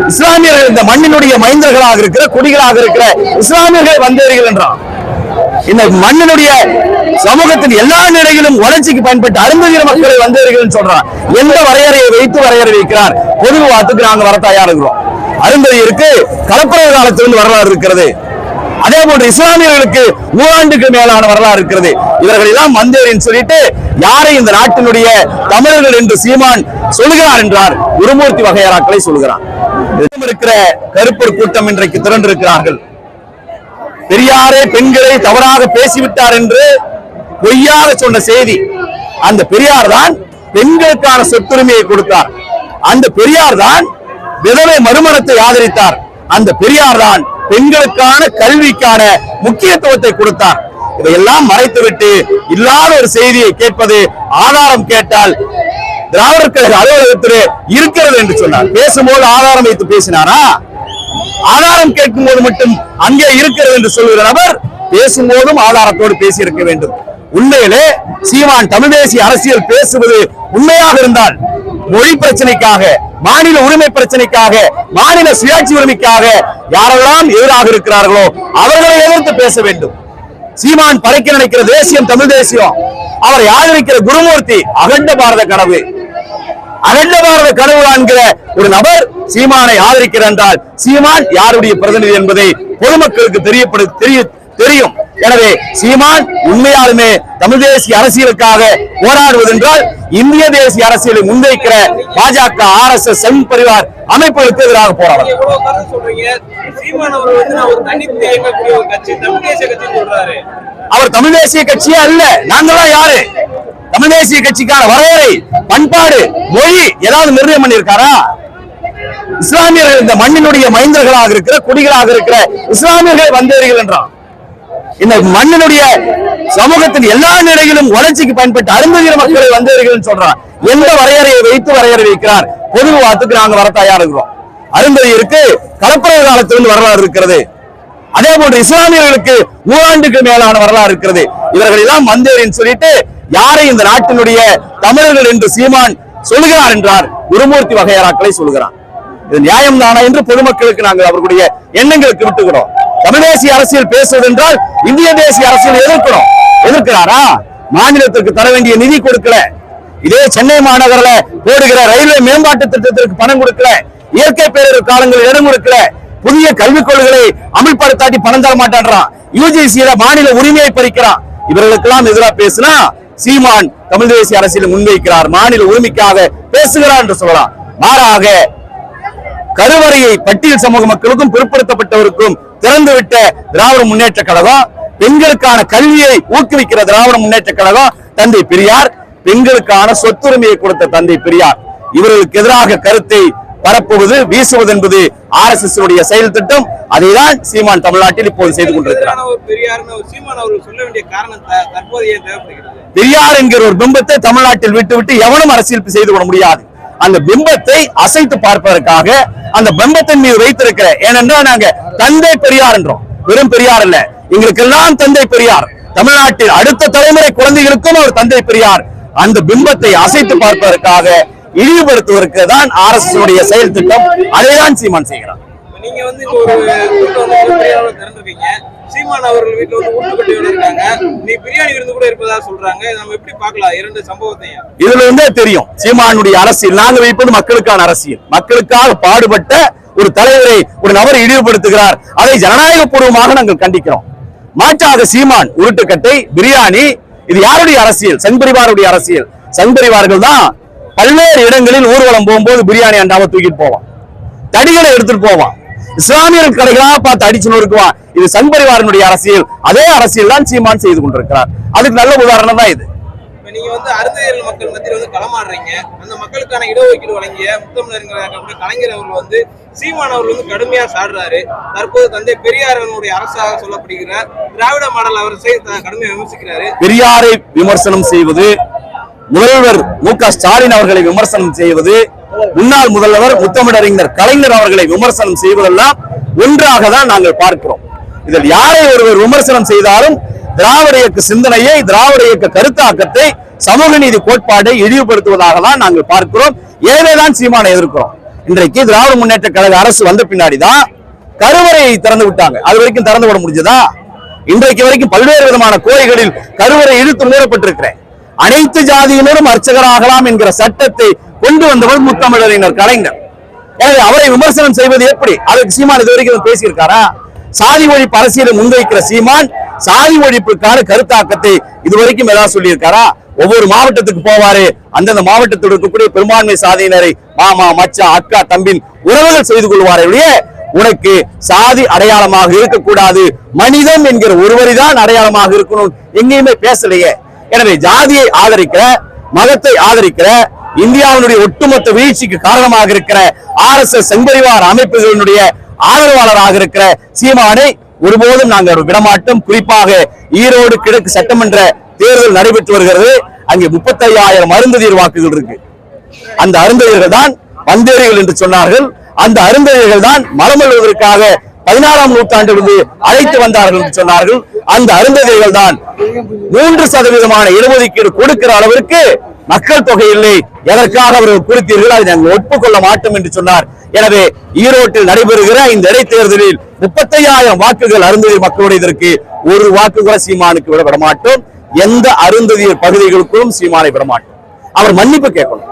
இஸ்லாமியர்கள் இந்த மண்ணினுடைய மைந்தர்களாக இருக்கிற குடிகளாக இருக்கிற இஸ்லாமியர்கள் வந்தேறிகள் என்றான். இந்த மண்ணினுடைய சமூகத்தின் எல்லா நிலையிலும் வளர்ச்சிக்கு பயன்பட்டு அருந்ததிர மக்களை வந்தேறிகள் சொல்றான். எந்த வரையறையை வைத்து வரையறை வைக்கிறார்? பொது வாத்துக்கு நாங்க வர தயாரா இருக்கிறோம். அருந்ததியருக்கு கலப்பர காலத்திலிருந்து வரலாறு இருக்கிறது. அதே போன்று இஸ்லாமியர்களுக்கு 100 ஆண்டுக்கு மேலான வரலாறு இருக்கிறது. இவர்கள் எல்லாம் வந்தேறின்னு சொல்லிட்டு யாரை இந்த நாட்டினுடைய தமிழர்கள் என்று சீமான் சொல்லுகிறார் என்றார். குருமூர்த்தி வகையறாக்களை சொல்லுகிறார். இருக்கிற கருப்பர் கூட்டம் இன்றைக்கு திரண்டிருக்கிறார்கள். பெரியாரே பெண்களை தவறாக பேசிவிட்டார் என்று பொய்யாக சொன்ன செய்தி. அந்த பெரியார் தான் பெண்களுக்கான சொத்துரிமையை கொடுத்தார். அந்த பெரியார் தான் விதவை மறுமணத்தை ஆதரித்தார். அந்த பெரியார் தான் பெண்களுக்கான கல்விக்கான முக்கியத்துவத்தை கொடுத்தார். இதையெல்லாம் மறைத்துவிட்டு இல்லாத ஒரு செய்தியை கேட்பது, ஆதாரம் கேட்டால் திராவிடர் கழக அலுவலகத்தில் இருக்கிறது என்று சொன்னார். பேசும்போது ஆதாரம் வைத்து பேசினாரா? ஆதாரம் கேட்கும் போது மட்டும் அங்கே இருக்கிறது என்று சொல்கிற நபர் பேசும்போதும் ஆதாரத்தோடு பேசியிருக்க வேண்டும். உண்மையிலே சீமான் தமிழ் தேசிய அரசியல் பேசுவது உண்மையாக இருந்தால் மொழி பிரச்சனைக்காக, மாநில உரிமை பிரச்சனைக்காக, மாநில சுயாட்சி உரிமைக்காக யாரெல்லாம் எதிராக இருக்கிறார்களோ அவர்களை எதிர்த்து பேச வேண்டும். சீமான் படைக்க நினைக்கிற தேசியம் தமிழ் தேசியம், அவரை ஆதரிக்கிற குருமூர்த்தி அகண்ட பாரத கனவு, அகண்ட பாரத கனவு என்கிற ஒரு நபர் சீமானை ஆதரிக்கிறார் என்றால் சீமான் யாருடைய பிரதிநிதி என்பதை பொதுமக்களுக்கு தெரியும். எனவே சீமான் உண்மையாலுமே தமிழ் தேசிய அரசியலுக்காக போராடுவது என்றால் இந்திய தேசிய அரசியலை முன்வைக்கிற பாஜக, RSS, சங் பரிவார் அமைப்புகளுக்கு எதிராக போராடும். அவர் தமிழ் தேசிய கட்சியே அல்ல. நாங்களாம் யாரு? தமிழ் தேசிய கட்சிக்கான வரையறை, பண்பாடு, மொழி ஏதாவது நிர்ணயம் பண்ணியிருக்காரா? இஸ்லாமியர்கள் இந்த மண்ணினுடைய மைந்தர்களாக இருக்கிற குடிகளாக இருக்கிற இஸ்லாமியர்கள் வந்தேறிகள் என்றான். இந்த மண்ணினுடைய சமூகத்தின் எல்லா நிலையிலும் வளர்ச்சிக்கு பயன்பட்டு அருந்ததிர மக்களை வந்தேறிகள் சொல்றான். எந்த வரையறையை வைத்து வரையறை வைக்கிறார்? பொது வாத்துக்கு நாங்க வர தயாரா இருக்கிறோம். அருந்ததியருக்கு கலப்பர காலத்திலிருந்து வரலாறு இருக்கிறது. அதே போன்று இஸ்லாமியர்களுக்கு 100 ஆண்டுக்கு மேலான வரலாறு இருக்கிறது. இவர்கள் எல்லாம் வந்தேறின்னு சொல்லிட்டு யாரை இந்த நாட்டினுடைய தமிழர்கள் என்று சீமான் சொல்லுகிறார் என்றார். குருமூர்த்தி வகையறாக்களை சொல்லுகிறார். இது நியாயம் தானா என்று பொதுமக்களுக்கு நாங்கள் அவர்களுடைய எண்ணங்களுக்கு விட்டுக்கிறோம். தமிழ் தேசிய அரசியல் பேசுவது என்றால் இந்திய தேசிய அரசியல் எதிர்க்கிறாரா? மாநிலத்திற்கு தர வேண்டிய நிதி கொடுக்கல. இதே சென்னை மாநகரில் போடுகிற ரயில்வே மேம்பாட்டு திட்டத்திற்கு பணம் கொடுக்கல. இயற்கை பேரிடர் காலங்களில் இடம் கொடுக்கல. புதிய கல்விக் கொள்கைகளை அமல்படுத்தாட்டி பணம் தர மாட்டான்றான். UGC மாநில உரிமையை பறிக்கிறான். இவர்களுக்கெல்லாம் எதிராக பேசினா சீமான் தமிழ் தேசிய அரசியலை முன்வைக்கிறார், மாநில உரிமைக்காக பேசுகிறார் என்று சொல்லலாம். மாறாக கருவறையை பட்டியல் சமூக மக்களுக்கும் பிற்படுத்தப்பட்டவருக்கும் திறந்துவிட்ட திராவிட முன்னேற்ற கழகம், பெண்களுக்கான கல்வியை ஊக்குவிக்கிற திராவிட முன்னேற்ற கழகம், தந்தை பெரியார் பெண்களுக்கான சொத்துரிமையை கொடுத்த தந்தை பெரியார், இவர்களுக்கு எதிராக கருத்தை பரப்புவது, வீசுவது என்பது RSS உடைய செயல் திட்டம். அதைதான் சீமான் தமிழ்நாட்டில் இப்போது செய்து கொண்டிருக்கிறார். பெரியார் என்கிற ஒரு பிம்பத்தை தமிழ்நாட்டில் விட்டுவிட்டு எவனும் அரசியல் செய்து கொள்ள முடியாது. அந்த பிம்பத்தை அசைத்து பார்ப்பதற்காக அந்த பிம்பத்தின் மீது வைத்திருக்கிற, ஏனென்றால் நாங்க தந்தை பெரியார் என்றோம், வெறும் பெரியார் அல்ல, எங்களுக்கு எல்லாம் தந்தை பெரியார். தமிழ்நாட்டில் அடுத்த தலைமுறை குழந்தைகளுக்கும் அவர் தந்தை பெரியார். அந்த பிம்பத்தை அசைத்து பார்ப்பதற்காக, இழிவுபடுத்துவதற்கு தான் RSS உடைய செயல் திட்டம். அதைதான் சீமான் செய்கிறார். நீங்க வந்து சீமான் அவர்கள் வீட்டுல வந்து ஊட்டுக்கட்டி இருக்காங்க, நீ பிரியாணி விருந்து கூட இருப்பதா சொல்றாங்க. நம்ம எப்படி பார்க்கலாம் இரண்டு சம்பவத்தையும்? இதுல இருந்தே தெரியும் சீமானுடைய அரசியல். நாங்க வைப்பது மக்களுக்கான அரசியல். மக்களுக்காக பாடுபட்ட ஒரு தலைவரை ஒரு நபர் இழிவுபடுத்துகிறார். அதை ஜனநாயக பூர்வமாக நாங்கள் கண்டிக்கிறோம். மாற்றாக சீமான் உருட்டுக்கட்டை, பிரியாணி, இது யாருடைய அரசியல்? சங் பரிவாருடைய அரசியல். சங் பரிவார்கள் தான் பல்வேறு இடங்களில் ஊர்வலம் போகும்போது பிரியாணி அண்டாவை தூக்கிட்டு போவான், தடிகளை எடுத்துட்டு போவான், இஸ்லாமியர்கள் கடைகளாக பார்த்து அடிச்சு நொறுக்குவான். இது சங் பரிவாரனுடைய அரசியல். அதே அரசியல் தான் சீமான் செய்து கொண்டிருக்கிறார். அதுக்கு நல்ல உதாரணம் தான் இது. நீங்க வந்து அருந்ததியர் மக்கள் மத்தியில் வந்து களமாடுறீங்க. அந்த மக்களுக்கான இடஒதுக்கீடு வழங்கிய முத்தமிழர் கலைஞர் அவர்கள் வந்து சீமான் அவர்கள் வந்து கடுமையா சாடுறாரு. தற்போது தந்தை பெரியாரனுடைய அரசாக சொல்லப்படுகிறார். திராவிட மாடல் அவர் கடுமையா விமர்சிக்கிறாரு. பெரியாரை விமர்சனம் செய்வது, முதல்வர் மு.க. ஸ்டாலின் அவர்களை விமர்சனம் செய்வது, முன்னாள் முதல்வர் முத்தமிழறிஞர் கலைஞர் அவர்களை விமர்சனம் செய்வதெல்லாம் ஒன்றாக தான் நாங்கள் பார்க்கிறோம். இதில் யாரை ஒருவர் விமர்சனம் செய்தாலும் திராவிட இயக்க சிந்தனையை, திராவிட இயக்க கருத்தாக்கத்தை, சமூக நீதி கோட்பாட்டை இழிவுபடுத்துவதாக தான் நாங்கள் பார்க்கிறோம். எனவேதான் சீமானை எதிர்க்கிறோம். இன்றைக்கு திராவிட முன்னேற்ற கழக அரசு வந்த பின்னாடிதான் கருவறையை திறந்து விட்டாங்க. அது வரைக்கும் திறந்து விட முடிஞ்சதா? இன்றைக்கு வரைக்கும் பல்வேறு விதமான கோயில்களில் கருவறை இழுத்து மூடப்பட்டிருக்கிறேன். அனைத்து ஜாதியினரும் அர்ச்சகராகலாம் என்கிற சட்டத்தை கொண்டு வந்தவர் முத்தமிழறிஞர் கலைஞர். எனவே அவரை விமர்சனம் செய்வது எப்படி? அதுக்கு சீமான் இது வரைக்கும் பேசியிருக்காரா? சாதி ஒழிப்பு அரசியலை முன்வைக்கிற சீமான் சாதி ஒழிப்புக்கான கருத்தாக்கத்தை இதுவரைக்கும் ஏதாவது சொல்லியிருக்காரா? ஒவ்வொரு மாவட்டத்துக்கு போவாரு, அந்தந்த மாவட்டத்தில் இருக்கக்கூடிய பெரும்பான்மை சாதியினரை மாமா, மச்சான், அக்கா, தம்பின் உறவுகள் செய்து கொள்வாரே. உனக்கு சாதி அடையாளமாக இருக்கக்கூடாது, மனிதன் என்கிற ஒருவரிதான் அடையாளமாக இருக்கணும், எங்கேயுமே பேசலையே. எனவே ஜாதியை ஆதரிக்கிற, மதத்தை ஆதரிக்கிற, இந்தியாவினுடைய ஒட்டுமொத்த வீழ்ச்சிக்கு காரணமாக இருக்கிற RSS செம்பரிவார் அமைப்புகளினுடைய ஆதரவாளராக இருக்கிற சீமானை ஒருபோதும் நாங்கள் விடமாட்டோம். குறிப்பாக ஈரோடு கிழக்கு சட்டமன்ற தேர்தல் நடைபெற்று வருகிறது. அங்கே 35,000 அருந்ததியர் வாக்குகள் இருக்கு. அந்த அருந்ததியர்கள் தான் வந்தேரிகள் என்று சொன்னார்கள். அந்த அருந்ததியர்கள் தான் மரமல்வதற்காக 16ஆம் நூற்றாண்டிலிருந்து அழைத்து வந்தார்கள் என்று சொன்னார்கள். அந்த அருந்ததியர்கள் தான் 3% இடஒதுக்கீடு கொடுக்கிற அளவிற்கு மக்கள் தொகை இல்லை, எதற்காக அவர்கள் குறித்தீர்கள், அதை நாங்கள் ஒப்புக்கொள்ள மாட்டோம் என்று சொன்னார். எனவே ஈரோட்டில் நடைபெறுகிற இந்த இடைத்தேர்தலில் 35,000 வாக்குகள் அருந்ததியர் மக்களுடையதற்கு ஒரு வாக்கு கூட சீமானுக்கு விட மாட்டோம். எந்த அருந்ததியர் பகுதிகளுக்கும் சீமானை விட மாட்டோம். அவர் மன்னிப்பு கேட்கணும்.